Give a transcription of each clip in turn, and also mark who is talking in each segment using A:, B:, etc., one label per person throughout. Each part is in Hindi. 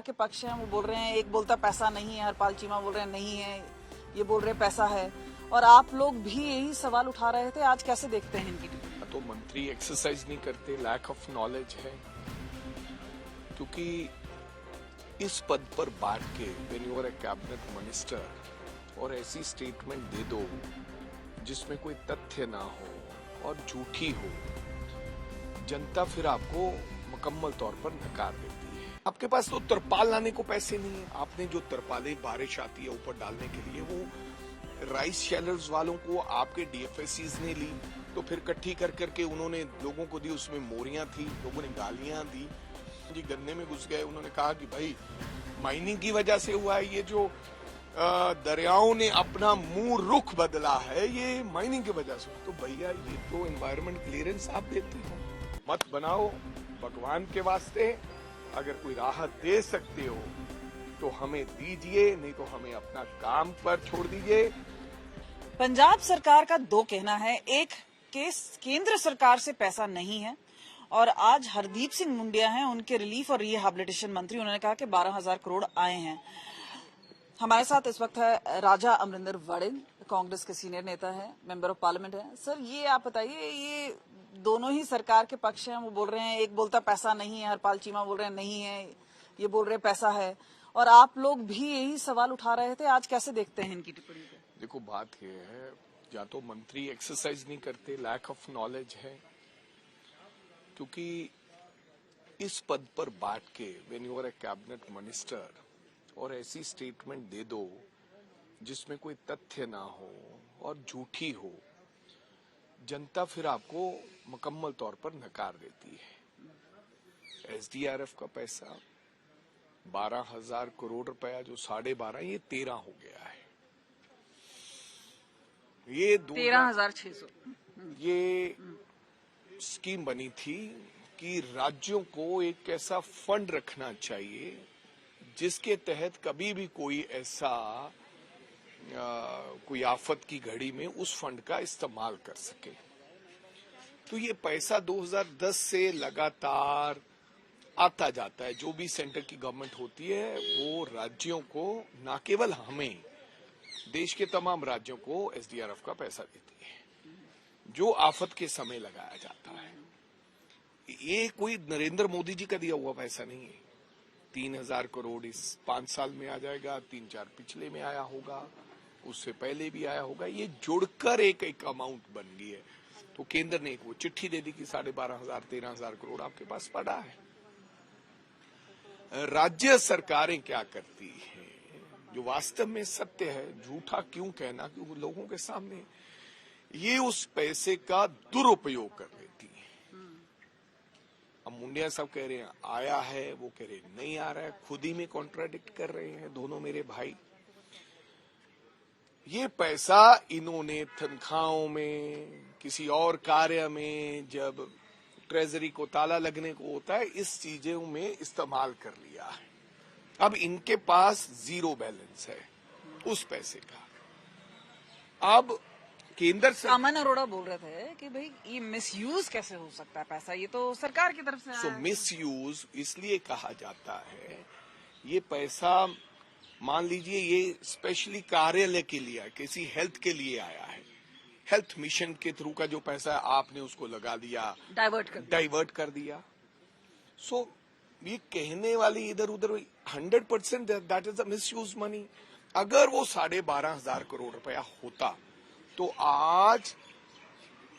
A: के पक्ष हैं, वो बोल रहे हैं, एक बोलता पैसा नहीं है, हरपाल चीमा बोल रहे हैं नहीं है, ये बोल रहे पैसा है, और आप लोग भी यही सवाल उठा रहे थे। आज कैसे देखते हैं इनकी टिप्पणी?
B: तो मंत्री एक्सरसाइज नहीं करते, लैक ऑफ नॉलेज है। क्योंकि इस पद पर बैठ के when you are a cabinet minister और ऐसी स्टेटमेंट दे दो जिसमें कोई तथ्य ना हो और झूठी हो, जनता फिर आपको मुकम्मल तौर पर नकार देती है। आपके पास तो तरपाल लाने को पैसे नहीं है। आपने जो तरपालें बारिश आती है ऊपर डालने के लिए, वो राइस शेलर्स वालों को आपके डीएफएससीज ने ली, तो फिर इकट्ठी कर करके उन्होंने लोगों को दी, उसमें मोरियां थी, लोगों ने गालियां दी, जी गन्ने में घुस गए। उन्होंने कहा कि भाई माइनिंग की वजह से हुआ है, ये जो दरियाओं ने अपना मुंह रुख बदला है, ये माइनिंग की वजह से। तो भैया ये तो एनवायरमेंट क्लियरेंस आप देते हो, मत बनाओ भगवान के वास्ते। अगर कोई राहत दे सकते हो तो हमें दीजिए, नहीं तो हमें अपना काम पर छोड़ दीजिए।
A: पंजाब सरकार का दो कहना है, एक केस केंद्र सरकार से पैसा नहीं है, और आज हरदीप सिंह मुंडिया हैं, उनके रिलीफ और रिहेबिलिटेशन मंत्री, उन्होंने कहा कि 12,000 करोड़ आए हैं। हमारे साथ इस वक्त है राजा अमरिंदर वड़िल, कांग्रेस के सीनियर नेता है, मेंबर ऑफ पार्लियामेंट है। सर, ये आप बताइए, ये दोनों ही सरकार के पक्ष हैं, वो बोल रहे हैं, एक बोलता पैसा नहीं है, हरपाल चीमा बोल रहे हैं नहीं है, ये बोल रहे पैसा है, और आप लोग भी यही सवाल उठा रहे थे। आज कैसे देखते हैं इनकी टिप्पणी को?
B: देखो, बात यह है, या तो मंत्री एक्सरसाइज नहीं करते, लैक ऑफ नॉलेज है। क्योंकि इस पद पर बैठ के when you are a cabinet minister और ऐसी स्टेटमेंट दे दो जिसमें कोई तथ्य ना हो और झूठी हो, जनता फिर आपको मुकम्मल तौर पर नकार देती है। एसडीआरएफ का पैसा 12,000 करोड़ रुपया, जो 12.5, ये 13 हो गया है। ये
A: 13,600
B: ये स्कीम बनी थी कि राज्यों को एक ऐसा फंड रखना चाहिए जिसके तहत कभी भी कोई ऐसा कोई आफत की घड़ी में उस फंड का इस्तेमाल कर सके। तो ये पैसा 2010 से लगातार आता जाता है। जो भी सेंटर की गवर्नमेंट होती है वो राज्यों को, ना केवल हमें, देश के तमाम राज्यों को एसडीआरएफ का पैसा देती है, जो आफत के समय लगाया जाता है। ये कोई नरेंद्र मोदी जी का दिया हुआ पैसा नहीं है। 3,000 करोड़ इस 5 साल में आ जाएगा, 3-4 पिछले में आया होगा, उससे पहले भी आया होगा। ये जुड़कर एक अमाउंट बन गई है। तो केंद्र ने एक वो चिट्ठी दे दी कि 12,500 13,000 करोड़ आपके पास पड़ा है। राज्य सरकारें क्या करती हैं, जो वास्तव में सत्य है, झूठा क्यों कहना, क्योंकि लोगों के सामने ये उस पैसे का दुरुपयोग कर लेती है। अब मुंडिया साहब कह रहे हैं आया है, वो कह रहे हैं नहीं आ रहा है, खुद ही में कॉन्ट्राडिक्ट कर रहे हैं दोनों मेरे भाई। ये पैसा इन्होंने तनख्वाहों में, किसी और कार्य में, जब ट्रेजरी को ताला लगने को होता है, इस चीजों में इस्तेमाल कर लिया है। अब इनके पास जीरो बैलेंस है उस पैसे का। अब केंद्र से
A: अमन अरोड़ा बोल रहे थे कि भाई ये मिसयूज कैसे हो सकता है पैसा, ये तो सरकार की तरफ से आया है।
B: मिसयूज इसलिए कहा जाता है, ये पैसा मान लीजिए ये स्पेशली कार्यालय के लिए है, किसी हेल्थ के लिए आया है, हेल्थ मिशन के थ्रू का जो पैसा है आपने उसको लगा दिया, डाइवर्ट कर दिया। सो ये कहने वाली इधर उधर 100% that is a misuse money. अगर वो 12,500 करोड़ रुपया होता तो आज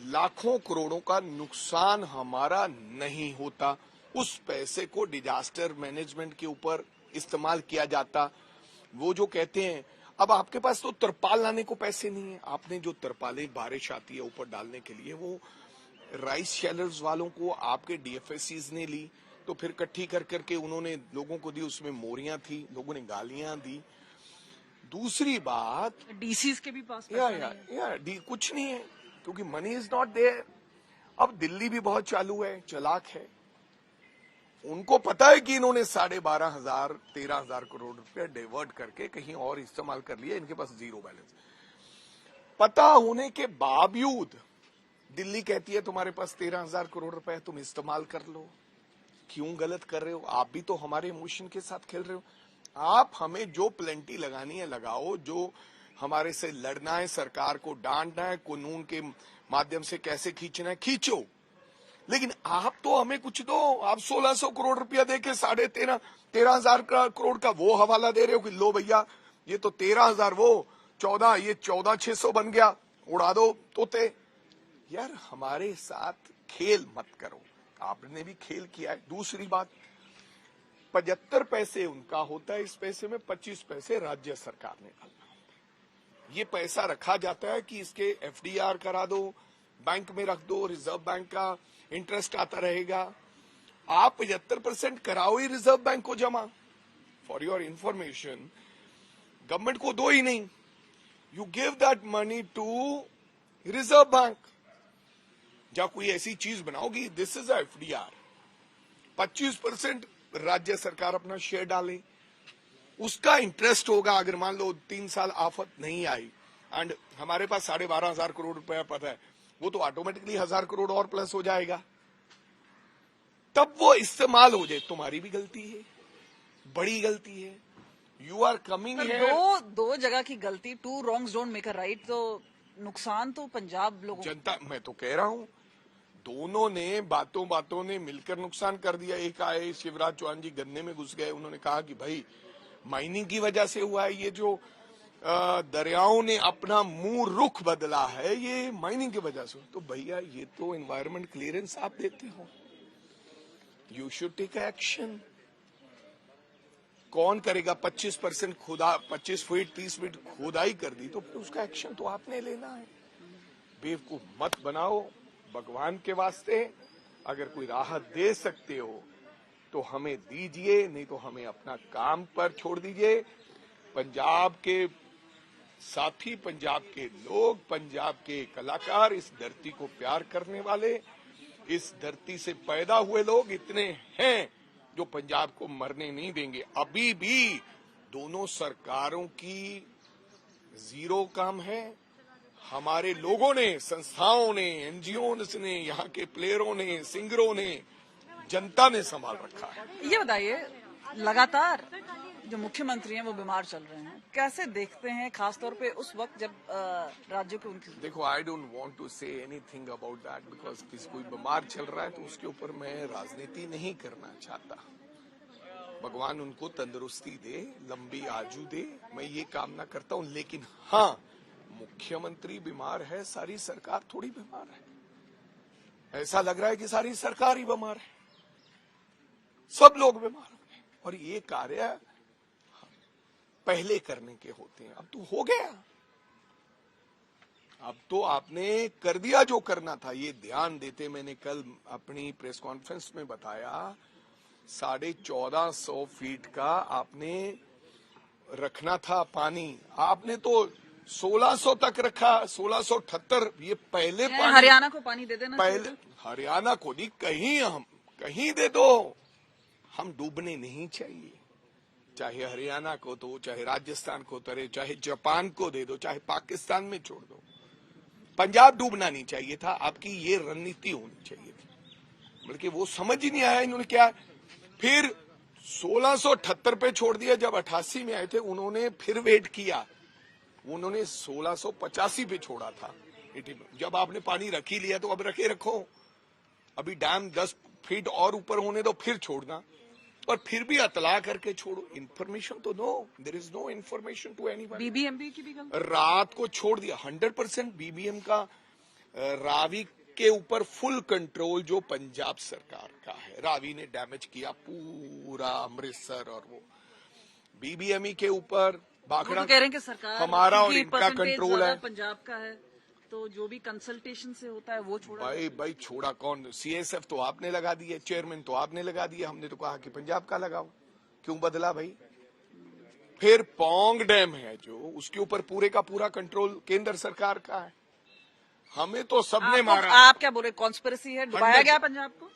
B: लाखों करोड़ों का नुकसान हमारा नहीं होता। उस पैसे को डिजास्टर मैनेजमेंट के ऊपर इस्तेमाल किया जाता। वो जो कहते हैं, अब आपके पास तो तरपाल लाने को पैसे नहीं है। आपने जो तरपालें बारिश आती है ऊपर डालने के लिए, वो राइस शेलर्स वालों को आपके डीएफएससीज ने ली, तो फिर इकट्ठी कर करके उन्होंने लोगों को दी, उसमें मोरियां थी, लोगों ने गालियां दी। दूसरी बात,
A: डीसीज के भी पास
B: कुछ नहीं है, क्योंकि मनी इज नॉट देयर। अब दिल्ली भी बहुत चालू है, चालाक है, उनको पता है कि इन्होंने 12,500 13,000 करोड़ रुपया डाइवर्ट करके कहीं और इस्तेमाल कर लिया, इनके पास जीरो बैलेंस। पता होने के बावजूद दिल्ली कहती है तुम्हारे पास 13,000 करोड़ रुपए, तुम इस्तेमाल कर लो। क्यों गलत कर रहे हो? आप भी तो हमारे इमोशन के साथ खेल रहे हो। आप हमें जो प्लेंटी लगानी है लगाओ, जो हमारे से लड़ना है, सरकार को डांटना है, कानून के माध्यम से कैसे खींचना है खींचो, लेकिन आप तो हमें कुछ दो। आप 1600 करोड़ रुपया देके 13,500 करोड़ का वो हवाला दे रहे हो कि लो भैया ये तो 13,000, वो 14, ये 14,600 बन गया, उड़ा दो तोते। यार हमारे साथ खेल मत करो, आपने भी खेल किया है। दूसरी बात, 75 पैसे उनका होता है, इस पैसे में 25 पैसे राज्य सरकार ने डालना होता है। ये पैसा रखा जाता है कि इसके एफडीआर करा दो, बैंक में रख दो, रिजर्व बैंक का इंटरेस्ट आता रहेगा। आप 75% कराओ ही रिजर्व बैंक को जमा। फॉर योर इंफॉर्मेशन, गवर्नमेंट को दो ही नहीं, you give that money to reserve bank. जब कोई ऐसी चीज बनाओगी, दिस इज एफडीआर, 25% राज्य सरकार अपना शेयर डाले, उसका इंटरेस्ट होगा। अगर मान लो 3 साल आफत नहीं आई एंड हमारे पास 12,500 करोड़ रुपया पता है, वो तो ऑटोमेटिकली 1,000 करोड़ और प्लस हो जाएगा, तब वो इस्तेमाल हो जाए। तुम्हारी भी गलती है, बड़ी गलती है। यू आर कमिंग
A: पर दो जगह की गलती, 2 wrongs don't make a right, तो नुकसान तो पंजाब लोगों
B: जनता, मैं तो कह रहा हूं दोनों ने बातों ने मिलकर नुकसान कर दिया। एक आए शिवराज चौहान जी गन्ने में घुस गए, उन्होंने कहा कि भाई माइनिंग की वजह से हुआ है, ये जो दरियाओं ने अपना मुंह रुख बदला है ये माइनिंग की वजह से। तो भैया ये तो एनवायरमेंट क्लियरेंस आप देते हो, यू शुड टेक एक्शन। कौन करेगा? 25% खुदा 25 फीट 30 फीट खुदाई कर दी तो फिर उसका एक्शन तो आपने लेना है। बेवकूफ मत बनाओ भगवान के वास्ते। अगर कोई राहत दे सकते हो तो हमें दीजिए, नहीं तो हमें अपना काम पर छोड़ दीजिए। पंजाब के साथी, पंजाब के लोग, पंजाब के कलाकार, इस धरती को प्यार करने वाले, इस धरती से पैदा हुए लोग इतने हैं जो पंजाब को मरने नहीं देंगे। अभी भी दोनों सरकारों की जीरो काम है। हमारे लोगों ने, संस्थाओं ने, एनजीओ ने, यहाँ के प्लेयरों ने, सिंगरों ने, जनता ने संभाल रखा है।
A: ये बताइए, लगातार जो मुख्यमंत्री हैं वो बीमार चल रहे हैं, कैसे देखते हैं, खासतौर पे उस वक्त जब राज्यों के उनकी।
B: देखो, I don't want to say anything about that because किसी कोई बीमार चल रहा है तो उसके ऊपर मैं राजनीति नहीं करना चाहता। भगवान उनको तंदुरुस्ती दे, लंबी आयु दे, मैं ये कामना करता हूँ। लेकिन हाँ, मुख्यमंत्री बीमार है, सारी सरकार थोड़ी बीमार है। ऐसा लग रहा है कि सारी सरकार ही बीमार है, सब लोग बीमार हैं। और ये कार्य पहले करने के होते हैं, अब तो हो गया, अब तो आपने कर दिया जो करना था। ये ध्यान देते, मैंने कल अपनी प्रेस कॉन्फ्रेंस में बताया, 1450 फीट का आपने रखना था पानी, आपने तो 1600 तक रखा, 1678। ये पहले पानी
A: हरियाणा को पानी दे देना,
B: पहले हरियाणा को नहीं, कहीं दे दो, हम डूबने नहीं चाहिए। चाहे हरियाणा को दो, चाहे राजस्थान को दो, चाहे जापान को दे दो, चाहे पाकिस्तान में छोड़ दो, पंजाब डूबना नहीं चाहिए था। आपकी ये रणनीति होनी चाहिए थी, बल्कि वो समझ ही नहीं आया इन्होंने क्या। फिर 1678 पे छोड़ दिया। जब 88 में आए थे उन्होंने फिर वेट किया, उन्होंने 1685 पे छोड़ा था। जब आपने पानी रख ही लिया तो अब रखो, अभी डैम 10 फीट और ऊपर होने दो, फिर छोड़ना। और फिर भी अतला करके छोड़ो, इन्फॉर्मेशन तो no, there is no information to anybody.
A: BBMB की भी गलती,
B: रात को छोड़ दिया। 100% बीबीएम का रावी के ऊपर फुल कंट्रोल जो पंजाब सरकार का है। रावी ने डैमेज किया पूरा अमृतसर, और वो बीबीएमई के ऊपर भाखड़ा
A: तो कह रहे हैं कि सरकार
B: हमारा और इनका कंट्रोल है,
A: पंजाब का है, तो जो भी कंसल्टेशन से होता है वो छोड़ा।
B: भाई छोड़ा कौन? सीएसएफ तो आपने लगा दिए, चेयरमैन तो आपने लगा दिया, हमने तो कहा कि पंजाब का लगाओ। क्यों बदला भाई? फिर पोंग डैम है जो, उसके ऊपर पूरे का पूरा कंट्रोल केंद्र सरकार का है। हमें तो सबने मारा।
A: आप क्या बोल रहे, कॉन्स्पिरेसी है, डुबाया गया पंजाब को?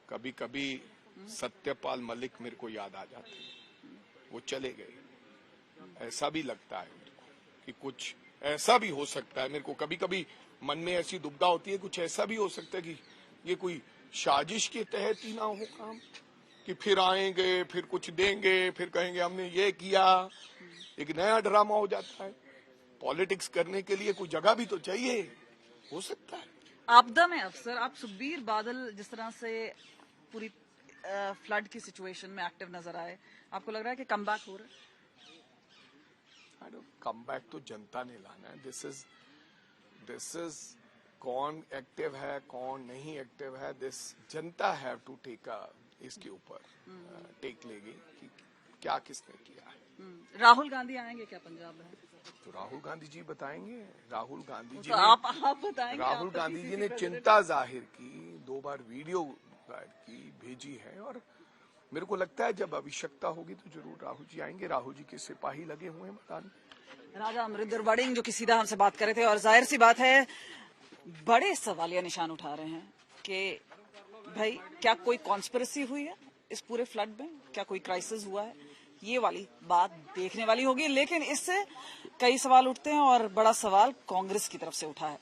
B: कभी कभी सत्यपाल मलिक मेरे को याद आ जाते हैं, वो चले गए। ऐसा भी लगता है मेरे को कि कुछ ऐसा भी हो सकता है। मेरे को कभी कभी मन में ऐसी दुविधा होती है, कुछ ऐसा भी हो सकता है कि ये कोई साजिश के तहत ही ना हो काम, कि फिर आएंगे, फिर कुछ देंगे, फिर कहेंगे हमने ये किया, एक नया ड्रामा हो जाता है। पॉलिटिक्स करने के लिए कोई जगह भी तो चाहिए, हो सकता है।
A: आपदा में अफसर आप सुखबीर बादल जिस तरह से पूरी फ्लड की सिचुएशन में एक्टिव नजर आए, आपको लग रहा है कि कमबैक हो रहा है?
B: कमबैक तो जनता ने लाना है। दिस इज कौन एक्टिव है कौन नहीं एक्टिव है, this Janata have to take इसके ऊपर टेक लेगी कि क्या किसने किया है।
A: राहुल गांधी आएंगे क्या पंजाब में?
B: तो राहुल गांधी जी बताएंगे। राहुल गांधी जी
A: तो
B: ने
A: आप बताएंगे।
B: राहुल गांधी जी ने चिंता जाहिर की, 2 बार वीडियो की भेजी है, और मेरे को लगता है जब आवश्यकता होगी तो जरूर राहुल जी आएंगे। राहुल जी के सिपाही लगे हुए हैं मैदान में।
A: राजा अमरिंदर वड़िंग जो कि सीधा हमसे बात कर रहे थे, और जाहिर सी बात है बड़े सवालिया निशान उठा रहे हैं कि भाई क्या कोई कॉन्स्पिरेसी हुई है इस पूरे फ्लड में, क्या कोई क्राइसिस हुआ है, ये वाली बात देखने वाली होगी। लेकिन इससे कई सवाल उठते हैं और बड़ा सवाल कांग्रेस की तरफ से उठा है।